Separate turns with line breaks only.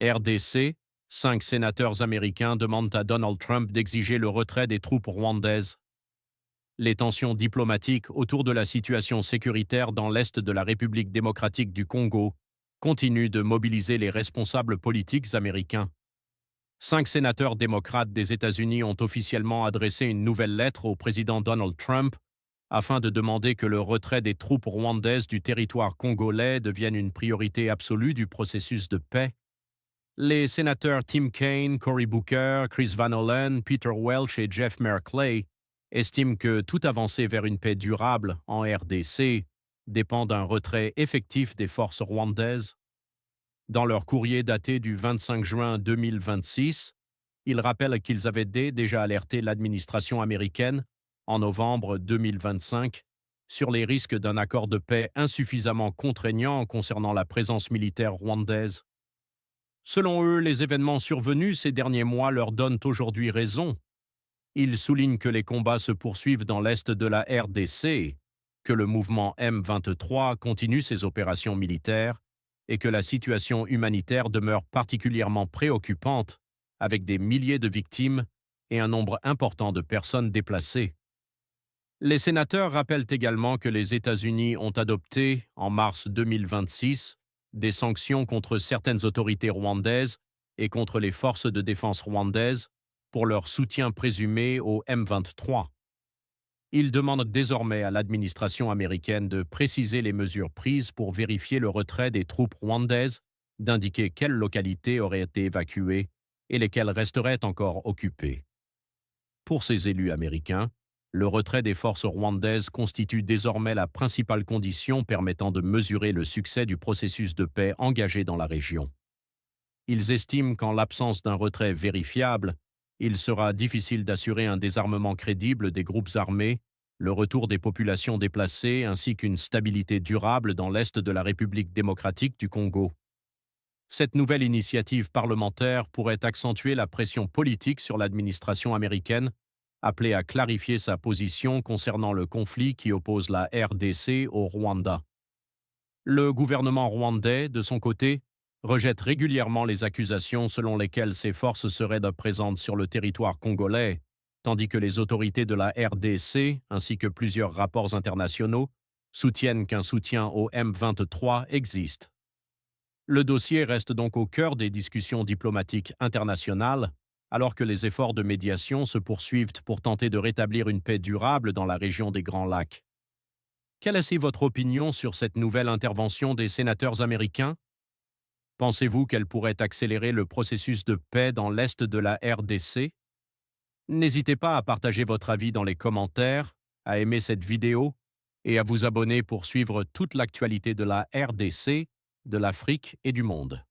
RDC, 5 sénateurs américains demandent à Donald Trump d'exiger le retrait des troupes rwandaises. Les tensions diplomatiques autour de la situation sécuritaire dans l'est de la République démocratique du Congo continuent de mobiliser les responsables politiques américains. 5 sénateurs démocrates des États-Unis ont officiellement adressé une nouvelle lettre au président Donald Trump afin de demander que le retrait des troupes rwandaises du territoire congolais devienne une priorité absolue du processus de paix. Les sénateurs Tim Kaine, Cory Booker, Chris Van Hollen, Peter Welch et Jeff Merkley estiment que toute avancée vers une paix durable en RDC dépend d'un retrait effectif des forces rwandaises. Dans leur courrier daté du 25 juin 2026, ils rappellent qu'ils avaient déjà alerté l'administration américaine, en novembre 2025, sur les risques d'un accord de paix insuffisamment contraignant concernant la présence militaire rwandaise. Selon eux, les événements survenus ces derniers mois leur donnent aujourd'hui raison. Ils soulignent que les combats se poursuivent dans l'est de la RDC, que le mouvement M23 continue ses opérations militaires et que la situation humanitaire demeure particulièrement préoccupante, avec des milliers de victimes et un nombre important de personnes déplacées. Les sénateurs rappellent également que les États-Unis ont adopté, en mars 2026, des sanctions contre certaines autorités rwandaises et contre les forces de défense rwandaises pour leur soutien présumé au M23. Ils demandent désormais à l'administration américaine de préciser les mesures prises pour vérifier le retrait des troupes rwandaises, d'indiquer quelles localités auraient été évacuées et lesquelles resteraient encore occupées. Pour ces élus américains, le retrait des forces rwandaises constitue désormais la principale condition permettant de mesurer le succès du processus de paix engagé dans la région. Ils estiment qu'en l'absence d'un retrait vérifiable, il sera difficile d'assurer un désarmement crédible des groupes armés, le retour des populations déplacées ainsi qu'une stabilité durable dans l'est de la République démocratique du Congo. Cette nouvelle initiative parlementaire pourrait accentuer la pression politique sur l'administration américaine, appelée à clarifier sa position concernant le conflit qui oppose la RDC au Rwanda. Le gouvernement rwandais, de son côté, rejette régulièrement les accusations selon lesquelles ses forces seraient présentes sur le territoire congolais, tandis que les autorités de la RDC, ainsi que plusieurs rapports internationaux, soutiennent qu'un soutien au M23 existe. Le dossier reste donc au cœur des discussions diplomatiques internationales, alors que les efforts de médiation se poursuivent pour tenter de rétablir une paix durable dans la région des Grands Lacs. Quelle est votre opinion sur cette nouvelle intervention des sénateurs américains? Pensez-vous qu'elle pourrait accélérer le processus de paix dans l'est de la RDC? N'hésitez pas à partager votre avis dans les commentaires, à aimer cette vidéo et à vous abonner pour suivre toute l'actualité de la RDC, de l'Afrique et du monde.